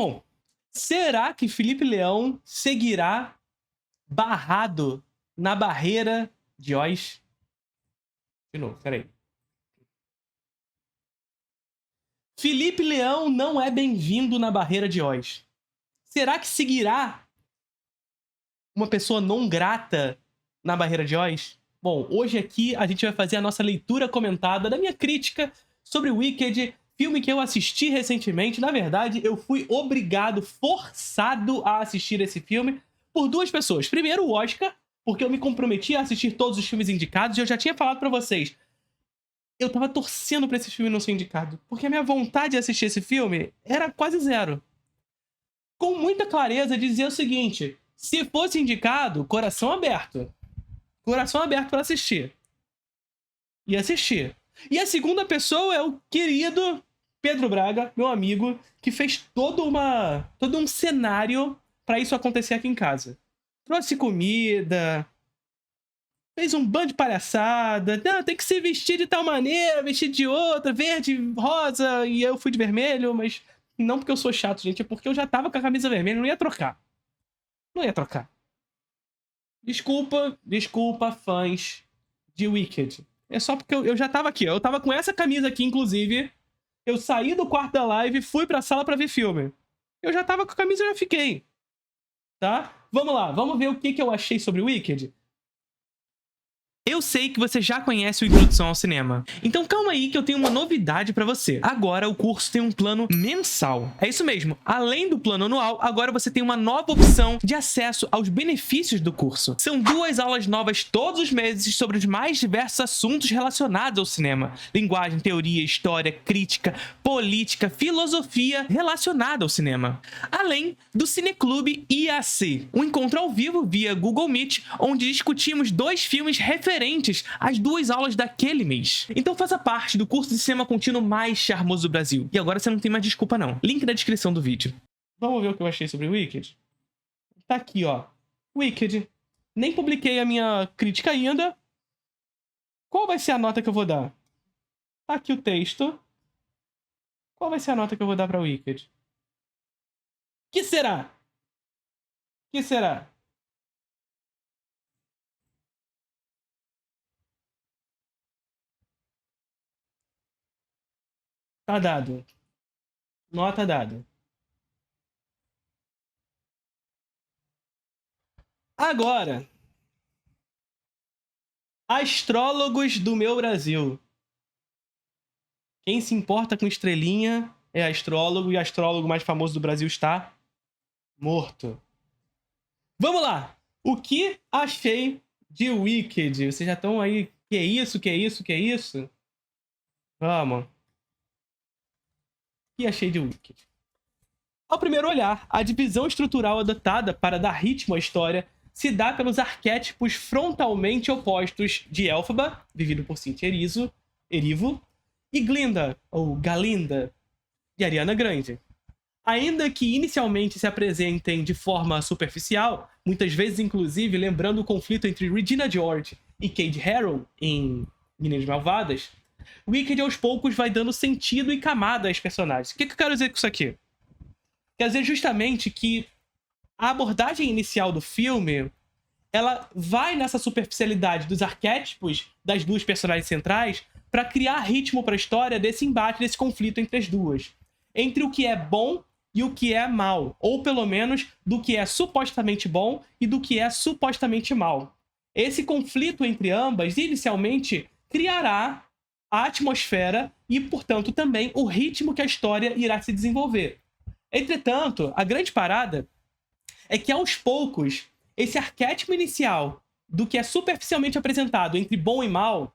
Bom, será que Felipe Leão seguirá barrado na barreira de Oz? De novo, peraí. Felipe Leão não é bem-vindo na barreira de Oz. Será que seguirá uma pessoa não grata na barreira de Oz? Bom, hoje aqui a gente vai fazer a nossa leitura comentada da minha crítica sobre Wicked, filme que eu assisti recentemente. Na verdade, eu fui obrigado, forçado a assistir esse filme por duas pessoas. Primeiro, o Oscar, porque eu me comprometi a assistir todos os filmes indicados e eu já tinha falado pra vocês. Eu tava torcendo pra esse filme não ser indicado, porque a minha vontade de assistir esse filme era quase zero. Com muita clareza, dizia o seguinte: se fosse indicado, coração aberto. Coração aberto pra assistir. E assistir. E a segunda pessoa é o querido Pedro Braga, meu amigo, que fez todo um cenário pra isso acontecer aqui em casa. Trouxe comida, fez um bando de palhaçada. Não, tem que se vestir de tal maneira, vestir de outra, verde, rosa, e eu fui de vermelho, mas não porque eu sou chato, gente, é porque eu já tava com a camisa vermelha, não ia trocar. Não ia trocar. Desculpa, fãs de Wicked. É só porque eu já tava aqui, ó. Eu tava com essa camisa aqui, inclusive. Eu saí do quarto da live, fui pra sala pra ver filme. Eu já tava com a camisa e já fiquei. Tá? Vamos lá, vamos ver o que eu achei sobre Wicked. Eu sei que você já conhece o Introdução ao Cinema, então calma aí que eu tenho uma novidade pra você. Agora o curso tem um plano mensal. É isso mesmo, além do plano anual, agora você tem uma nova opção de acesso aos benefícios do curso. São 2 aulas novas todos os meses sobre os mais diversos assuntos relacionados ao cinema. Linguagem, teoria, história, crítica, política, filosofia relacionada ao cinema. Além do Cineclube IAC, um encontro ao vivo via Google Meet, onde discutimos 2 filmes referentes às 2 aulas daquele mês. Então faça parte do curso de cinema contínuo mais charmoso do Brasil. E agora você não tem mais desculpa não. Link na descrição do vídeo. Vamos ver o que eu achei sobre Wicked? Tá aqui, ó. Wicked. Nem publiquei a minha crítica ainda. Qual vai ser a nota que eu vou dar? Tá aqui o texto. Qual vai ser a nota que eu vou dar pra Wicked? Que será? Que será? Tá dado. Nota dada. Agora, astrólogos do meu Brasil. Quem se importa com estrelinha é astrólogo, e o astrólogo mais famoso do Brasil está morto. Vamos lá! O que achei de Wicked? Vocês já estão aí... Que é isso? Que é isso? Que é isso? Vamos. O que achei de Wicked? Ao primeiro olhar, a divisão estrutural adotada para dar ritmo à história se dá pelos arquétipos frontalmente opostos de Elphaba, vivido por Cynthia Erivo, e Glinda, ou Galinda, de Ariana Grande. Ainda que inicialmente se apresentem de forma superficial, muitas vezes inclusive lembrando o conflito entre Regina George e Cade Harrow em Meninas Malvadas, Wicked aos poucos vai dando sentido e camada aos personagens. O que eu quero dizer com isso aqui? Quer dizer justamente que a abordagem inicial do filme, ela vai nessa superficialidade dos arquétipos das 2 personagens centrais para criar ritmo para a história desse embate, desse conflito entre as duas. Entre o que é bom e o que é mal. Ou pelo menos do que é supostamente bom e do que é supostamente mal. Esse conflito entre ambas, inicialmente, criará a atmosfera e, portanto, também o ritmo que a história irá se desenvolver. Entretanto, a grande parada é que, aos poucos, esse arquétipo inicial do que é superficialmente apresentado entre bom e mal,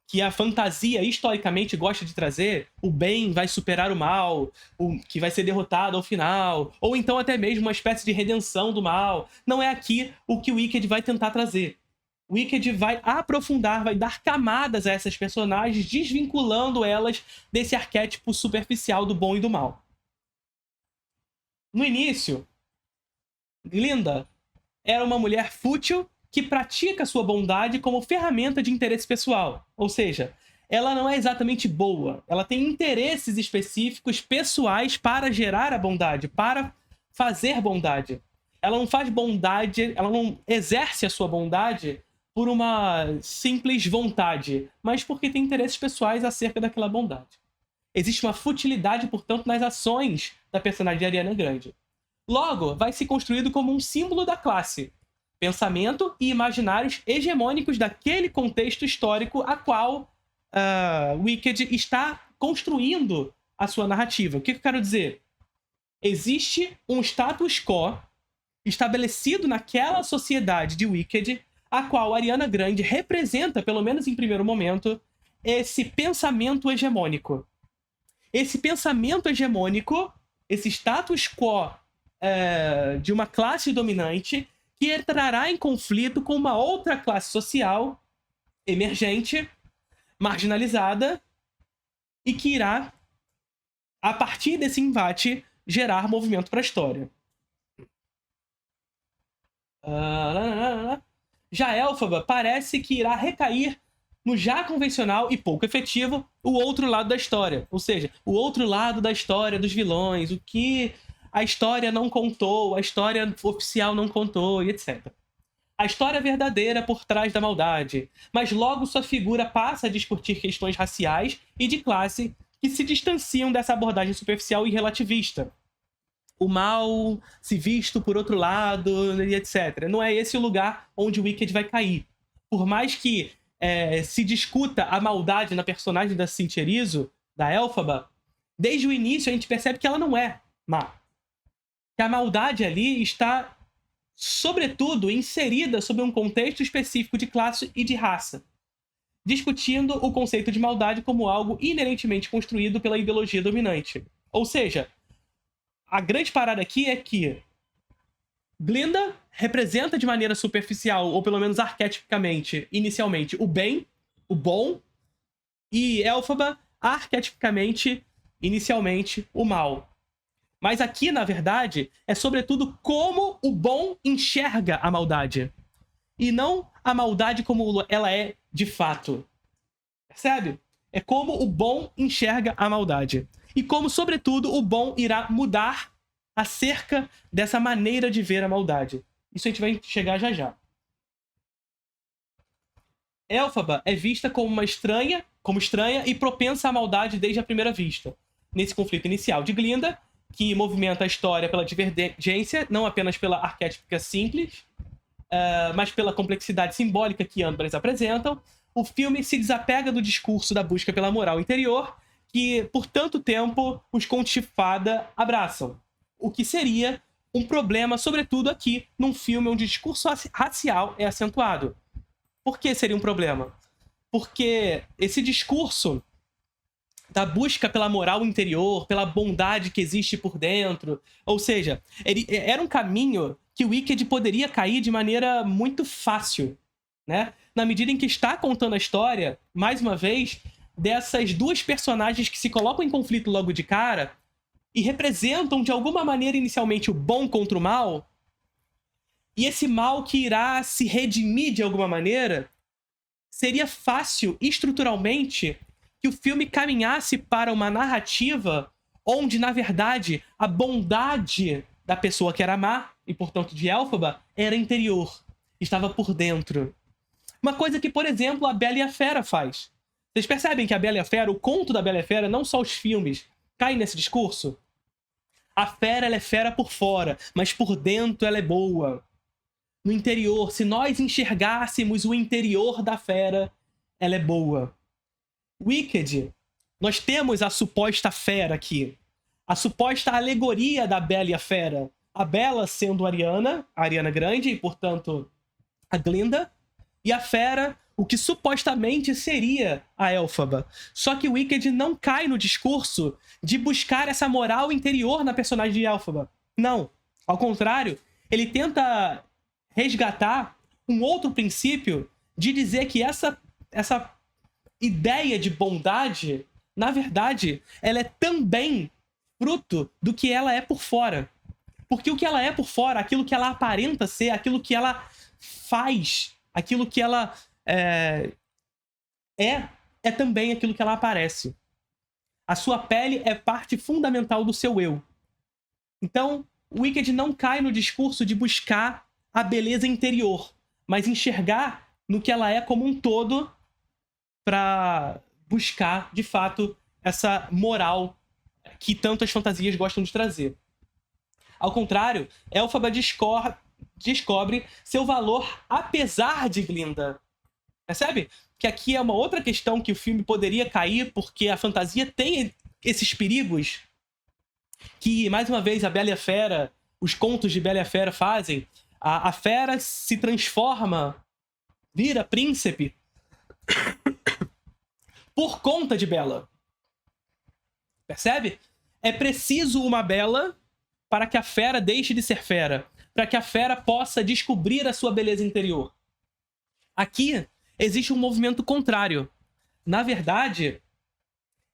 que a fantasia historicamente gosta de trazer, o bem vai superar o mal, o que vai ser derrotado ao final, ou então até mesmo uma espécie de redenção do mal, não é aqui o que o Wicked vai tentar trazer. O Wicked vai aprofundar, vai dar camadas a essas personagens, desvinculando elas desse arquétipo superficial do bom e do mal. No início, Glinda era uma mulher fútil que pratica sua bondade como ferramenta de interesse pessoal. Ou seja, ela não é exatamente boa. Ela tem interesses específicos, pessoais, para gerar a bondade, para fazer bondade. Ela não faz bondade, ela não exerce a sua bondade por uma simples vontade, mas porque tem interesses pessoais acerca daquela bondade. Existe uma futilidade, portanto, nas ações da personagem de Ariana Grande. Logo, vai se construído como um símbolo da classe, pensamento e imaginários hegemônicos daquele contexto histórico a qual Wicked está construindo a sua narrativa. O que eu quero dizer? Existe um status quo estabelecido naquela sociedade de Wicked, a qual Ariana Grande representa, pelo menos em primeiro momento, esse pensamento hegemônico. Esse pensamento hegemônico, esse status quo de uma classe dominante que entrará em conflito com uma outra classe social emergente, marginalizada, e que irá, a partir desse embate, gerar movimento para a história. Já Elphaba parece que irá recair no já convencional e pouco efetivo o outro lado da história. Ou seja, o outro lado da história dos vilões, o que a história não contou, a história oficial não contou, e etc. A história verdadeira por trás da maldade, mas logo sua figura passa a discutir questões raciais e de classe que se distanciam dessa abordagem superficial e relativista. O mal se visto por outro lado, e etc. Não é esse o lugar onde o Wicked vai cair. Por mais que se discuta a maldade na personagem da Cynthia Erizo, da Elphaba, desde o início a gente percebe que ela não é má. Que a maldade ali está, sobretudo, inserida sob um contexto específico de classe e de raça, discutindo o conceito de maldade como algo inerentemente construído pela ideologia dominante. Ou seja, a grande parada aqui é que Glinda representa de maneira superficial, ou pelo menos arquetipicamente, inicialmente, o bem, o bom, e Elphaba, arquetipicamente, inicialmente, o mal. Mas aqui, na verdade, é sobretudo como o bom enxerga a maldade. E não a maldade como ela é de fato. Percebe? É como o bom enxerga a maldade. E como, sobretudo, o bom irá mudar acerca dessa maneira de ver a maldade. Isso a gente vai chegar já já. Elphaba é vista como estranha e propensa à maldade desde a primeira vista. Nesse conflito inicial de Glinda, que movimenta a história pela divergência, não apenas pela arquétipica simples, mas pela complexidade simbólica que ambas apresentam, o filme se desapega do discurso da busca pela moral interior que, por tanto tempo, os contos de fada abraçam. O que seria um problema, sobretudo aqui, num filme onde o discurso racial é acentuado. Por que seria um problema? Porque esse discurso da busca pela moral interior, pela bondade que existe por dentro, ou seja, era um caminho que o Wicked poderia cair de maneira muito fácil, né? Na medida em que está contando a história, mais uma vez, dessas duas personagens que se colocam em conflito logo de cara e representam, de alguma maneira, inicialmente, o bom contra o mal, e esse mal que irá se redimir de alguma maneira, seria fácil, estruturalmente, que o filme caminhasse para uma narrativa onde, na verdade, a bondade da pessoa que era má, e portanto de Elphaba, era interior, estava por dentro. Uma coisa que, por exemplo, a Bela e a Fera faz. Vocês percebem que a Bela e a Fera, o conto da Bela e a Fera, não só os filmes, caem nesse discurso? A fera, ela é fera por fora, mas por dentro ela é boa. No interior, se nós enxergássemos o interior da fera, ela é boa. Wicked, nós temos a suposta fera aqui. A suposta alegoria da Bela e a Fera. A Bela sendo a Ariana Grande, e portanto a Glinda. E a Fera, o que supostamente seria a Elphaba. Só que o Wicked não cai no discurso de buscar essa moral interior na personagem de Elphaba. Não. Ao contrário, ele tenta resgatar um outro princípio de dizer que essa ideia de bondade, na verdade, ela é também fruto do que ela é por fora. Porque o que ela é por fora, aquilo que ela aparenta ser, aquilo que ela faz, aquilo que ela é também aquilo que ela aparece. A sua pele é parte fundamental do seu eu. Então, o Wicked não cai no discurso de buscar a beleza interior, mas enxergar no que ela é como um todo para buscar, de fato, essa moral que tantas fantasias gostam de trazer. Ao contrário, Elphaba descobre seu valor apesar de Glinda. Percebe? Que aqui é uma outra questão que o filme poderia cair, porque a fantasia tem esses perigos que, mais uma vez, a Bela e a Fera, os contos de Bela e a Fera fazem. A fera se transforma, vira príncipe por conta de Bela. Percebe? É preciso uma Bela para que a fera deixe de ser fera, para que a fera possa descobrir a sua beleza interior. Aqui existe um movimento contrário. Na verdade,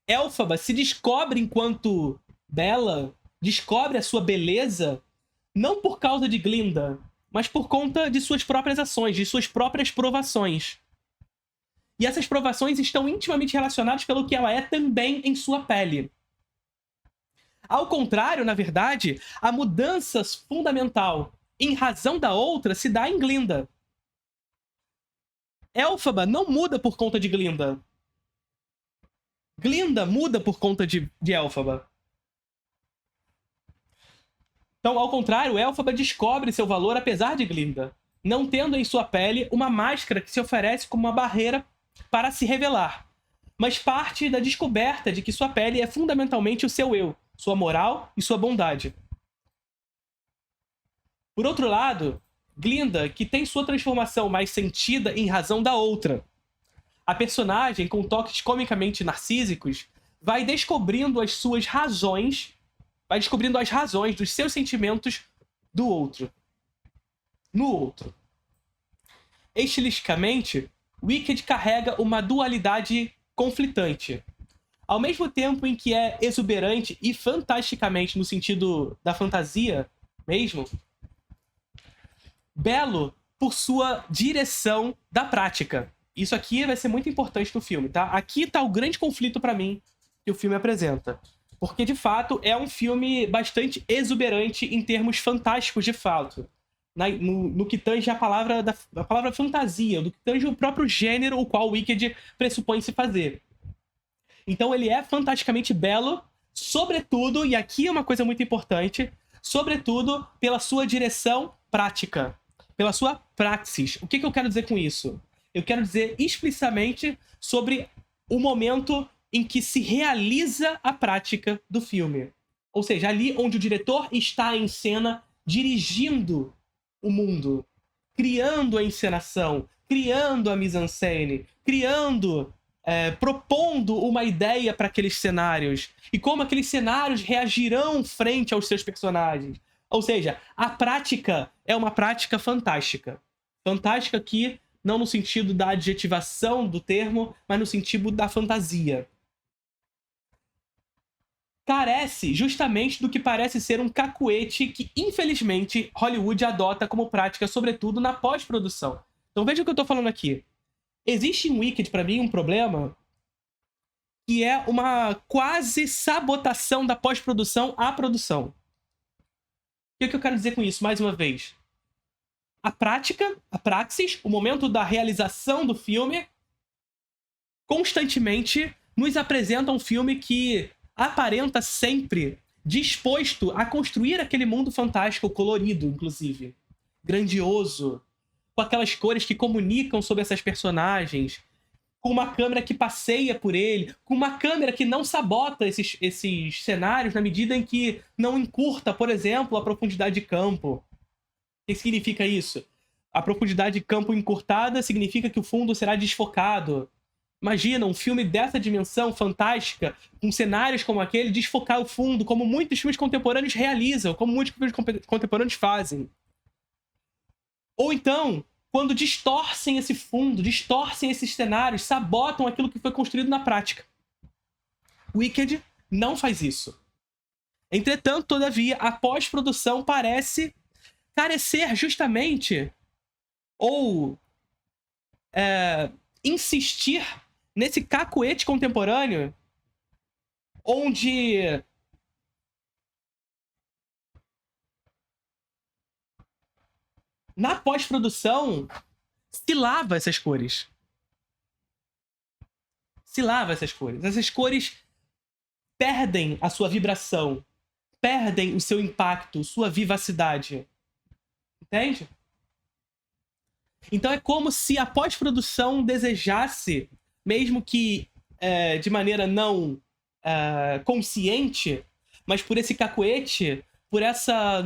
Elphaba se descobre enquanto Bela, descobre a sua beleza não por causa de Glinda, mas por conta de suas próprias ações, de suas próprias provações. E essas provações estão intimamente relacionadas pelo que ela é também em sua pele. Ao contrário, na verdade, a mudança fundamental em razão da outra se dá em Glinda. Elphaba não muda por conta de Glinda. Glinda muda por conta de Elphaba. Então, ao contrário, Elphaba descobre seu valor apesar de Glinda, não tendo em sua pele uma máscara que se oferece como uma barreira para se revelar, mas parte da descoberta de que sua pele é fundamentalmente o seu eu, sua moral e sua bondade. Por outro lado, Glinda, que tem sua transformação mais sentida em razão da outra. A personagem, com toques comicamente narcísicos, vai descobrindo as suas razões, vai descobrindo as razões dos seus sentimentos do outro. No outro. Estilisticamente, Wicked carrega uma dualidade conflitante. Ao mesmo tempo em que é exuberante e fantasticamente no sentido da fantasia mesmo, belo por sua direção da prática. Isso aqui vai ser muito importante no filme, tá? Aqui tá o grande conflito pra mim que o filme apresenta. Porque, de fato, é um filme bastante exuberante em termos fantásticos, de fato. No que tange a palavra fantasia, no que tange o próprio gênero o qual o Wicked pressupõe se fazer. Então ele é fantasticamente belo, sobretudo, e aqui é uma coisa muito importante, sobretudo pela sua direção prática, pela sua praxis. O que eu quero dizer com isso? Eu quero dizer explicitamente sobre o momento em que se realiza a prática do filme. Ou seja, ali onde o diretor está em cena dirigindo o mundo, criando a encenação, criando a mise-en-scène, propondo uma ideia para aqueles cenários e como aqueles cenários reagirão frente aos seus personagens. Ou seja, a prática é uma prática fantástica. Fantástica aqui, não no sentido da adjetivação do termo, mas no sentido da fantasia. Carece justamente do que parece ser um cacuete que, infelizmente, Hollywood adota como prática, sobretudo na pós-produção. Então veja o que eu tô falando aqui. Existe em Wicked, pra mim, um problema que é uma quase sabotação da pós-produção à produção. O que eu quero dizer com isso, mais uma vez? A prática, a praxis, o momento da realização do filme, constantemente nos apresenta um filme que aparenta sempre disposto a construir aquele mundo fantástico, colorido, inclusive. Grandioso. Com aquelas cores que comunicam sobre essas personagens. Com uma câmera que passeia por ele. Com uma câmera que não sabota esses cenários na medida em que não encurta, por exemplo, a profundidade de campo. O que significa isso? A profundidade de campo encurtada significa que o fundo será desfocado. Imagina um filme dessa dimensão fantástica, com cenários como aquele, desfocar o fundo, como muitos filmes contemporâneos realizam, como muitos filmes contemporâneos fazem. Ou então, quando distorcem esse fundo, distorcem esses cenários, sabotam aquilo que foi construído na prática. Wicked não faz isso. Entretanto, todavia, a pós-produção parece carecer justamente ou insistir nesse cacuete contemporâneo, onde na pós-produção se lava essas cores. Se lava essas cores. Essas cores perdem a sua vibração, perdem o seu impacto, sua vivacidade. Entende? Então é como se a pós-produção desejasse, mesmo que de maneira não consciente, mas por esse cacuete, por essa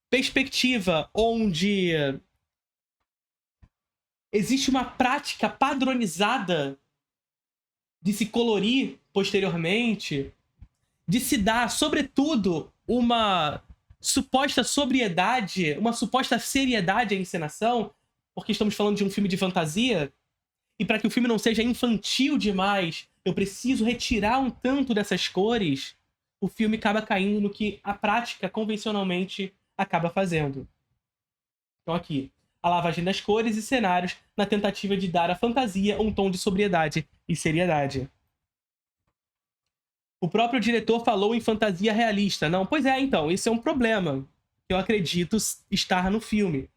perspectiva onde existe uma prática padronizada de se colorir posteriormente, de se dar, sobretudo, uma suposta sobriedade, uma suposta seriedade à encenação, porque estamos falando de um filme de fantasia, e para que o filme não seja infantil demais, eu preciso retirar um tanto dessas cores, o filme acaba caindo no que a prática convencionalmente acaba fazendo. Então aqui, a lavagem das cores e cenários na tentativa de dar à fantasia um tom de sobriedade e seriedade. O próprio diretor falou em fantasia realista. Não, pois é, então, isso é um problema que eu acredito estar no filme.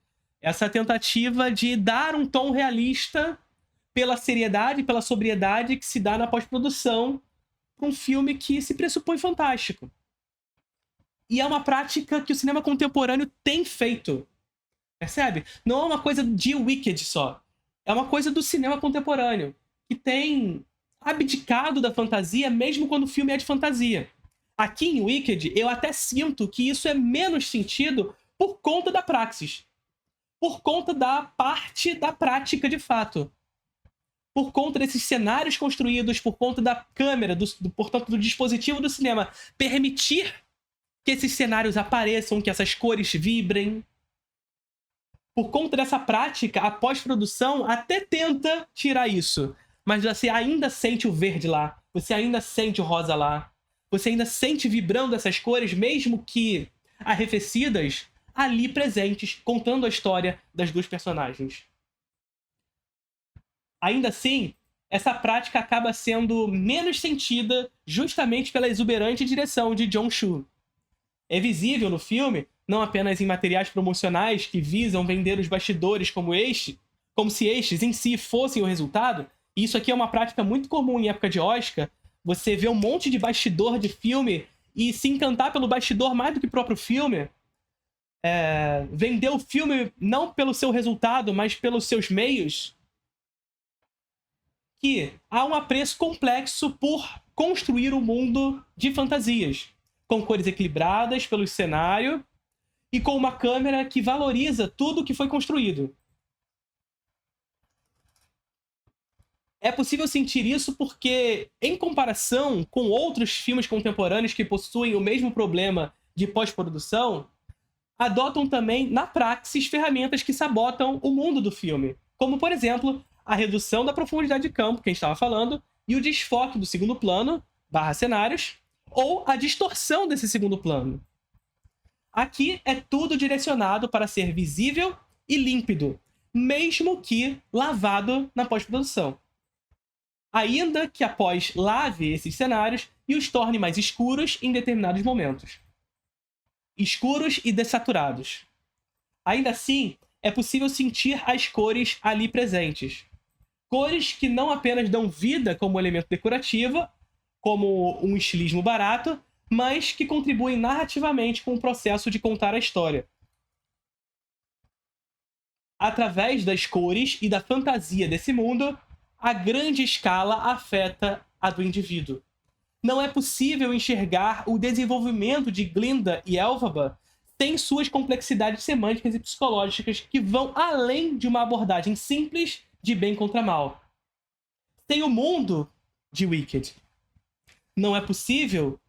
Essa tentativa de dar um tom realista pela seriedade, pela sobriedade que se dá na pós-produção para um filme que se pressupõe fantástico. E é uma prática que o cinema contemporâneo tem feito. Percebe? Não é uma coisa de Wicked só. É uma coisa do cinema contemporâneo, que tem abdicado da fantasia mesmo quando o filme é de fantasia. Aqui em Wicked, eu até sinto que isso é menos sentido por conta da praxis. Por conta da parte da prática de fato. Por conta desses cenários construídos, por conta da câmera, portanto, do dispositivo do cinema permitir que esses cenários apareçam, que essas cores vibrem. Por conta dessa prática, a pós-produção até tenta tirar isso. Mas você ainda sente o verde lá. Você ainda sente o rosa lá. Você ainda sente vibrando essas cores, mesmo que arrefecidas, ali presentes, contando a história das duas personagens. Ainda assim, essa prática acaba sendo menos sentida justamente pela exuberante direção de Jon Chu. É visível no filme, não apenas em materiais promocionais que visam vender os bastidores como se estes em si fossem o resultado. E isso aqui é uma prática muito comum em época de Oscar. Você vê um monte de bastidor de filme e se encantar pelo bastidor mais do que o próprio filme. Vender o filme não pelo seu resultado, mas pelos seus meios. Que há um apreço complexo por construir um mundo de fantasias, com cores equilibradas pelo cenário e com uma câmera que valoriza tudo que foi construído. É possível sentir isso porque, em comparação com outros filmes contemporâneos que possuem o mesmo problema de pós-produção, adotam também, na praxis, ferramentas que sabotam o mundo do filme. Como, por exemplo, a redução da profundidade de campo, que a gente estava falando, e o desfoque do segundo plano, / cenários, ou a distorção desse segundo plano. Aqui é tudo direcionado para ser visível e límpido, mesmo que lavado na pós-produção. Ainda que após lave esses cenários e os torne mais escuros em determinados momentos. Escuros e dessaturados. Ainda assim, é possível sentir as cores ali presentes. Cores que não apenas dão vida como elemento decorativo, como um estilismo barato, mas que contribuem narrativamente com o processo de contar a história. Através das cores e da fantasia desse mundo, a grande escala afeta a do indivíduo. Não é possível enxergar o desenvolvimento de Glinda e Elphaba sem suas complexidades semânticas e psicológicas que vão além de uma abordagem simples de bem contra mal. Sem o mundo de Wicked, não é possível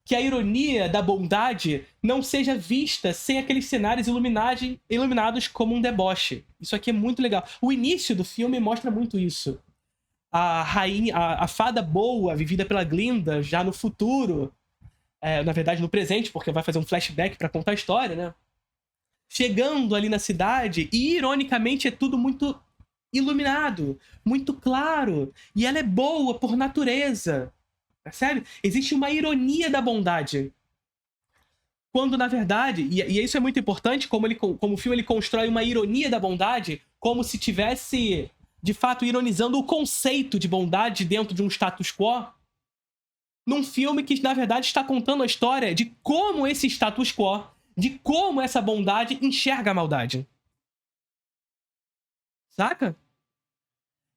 que a ironia da bondade não seja vista sem aqueles cenários iluminados como um deboche. Isso aqui é muito legal. O início do filme mostra muito isso. A rainha, a fada boa, vivida pela Glinda, já no futuro, na verdade no presente, porque vai fazer um flashback para contar a história, né? Chegando ali na cidade, e ironicamente é tudo muito iluminado, muito claro. E ela é boa por natureza. Percebe? Existe uma ironia da bondade. Quando, na verdade, e isso é muito importante, como o filme ele constrói uma ironia da bondade, como se tivesse, de fato, ironizando o conceito de bondade dentro de um status quo, num filme que, na verdade, está contando a história de como esse status quo, de como essa bondade enxerga a maldade. Saca?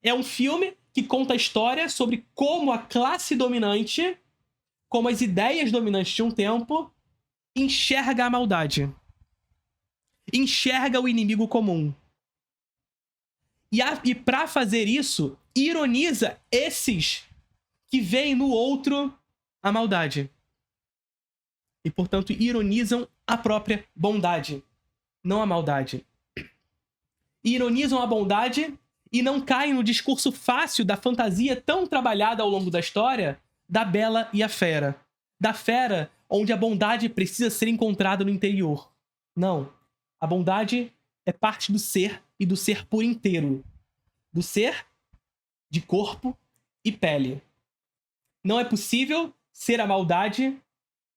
É um filme que conta a história sobre como a classe dominante, como as ideias dominantes de um tempo, enxerga a maldade. Enxerga o inimigo comum. E para fazer isso, ironiza esses que veem no outro a maldade. E, portanto, ironizam a própria bondade, não a maldade. Ironizam a bondade e não caem no discurso fácil da fantasia tão trabalhada ao longo da história da Bela e a Fera. Da Fera, onde a bondade precisa ser encontrada no interior. Não. A bondade é parte do ser e do ser por inteiro. Do ser, de corpo e pele. Não é possível ser a maldade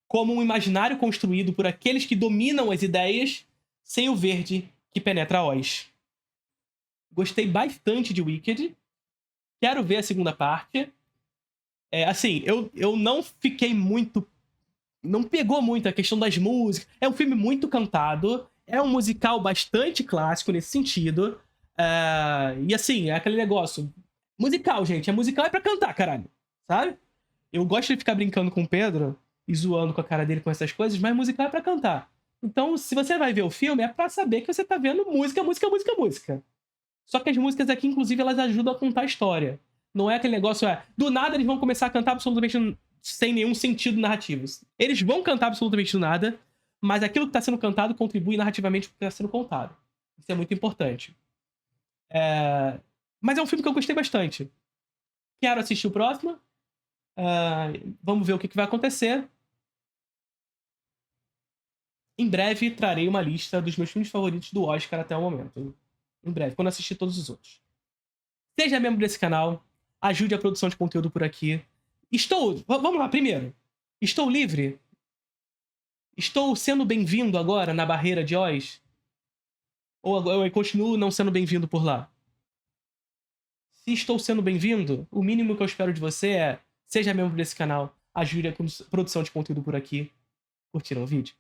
como um imaginário construído por aqueles que dominam as ideias sem o verde que penetra a Oz. Gostei bastante de Wicked. Quero ver a segunda parte. Assim, eu não fiquei muito... Não pegou muito a questão das músicas. É um filme muito cantado. É um musical bastante clássico nesse sentido. E assim, é aquele negócio... Musical, gente. Musical é pra cantar, caralho. Sabe? Eu gosto de ficar brincando com o Pedro e zoando com a cara dele com essas coisas, mas musical é pra cantar. Então, se você vai ver o filme, é pra saber que você tá vendo música, música, música, música. Só que as músicas aqui, inclusive, elas ajudam a contar a história. Não é aquele negócio, do nada eles vão começar a cantar absolutamente sem nenhum sentido narrativo. Eles vão cantar absolutamente do nada, mas aquilo que está sendo cantado contribui narrativamente para o que está sendo contado. Isso é muito importante. Mas é um filme que eu gostei bastante. Quero assistir o próximo. Vamos ver o que vai acontecer. Em breve trarei uma lista dos meus filmes favoritos do Oscar até o momento. Em breve, quando assistir todos os outros. Seja membro desse canal. Ajude a produção de conteúdo por aqui. Vamos lá, primeiro. Estou livre? Estou sendo bem-vindo agora na barreira de Oz? Ou eu continuo não sendo bem-vindo por lá? Se estou sendo bem-vindo, o mínimo que eu espero de você é seja membro desse canal, ajude a produção de conteúdo por aqui. Curtiram o vídeo?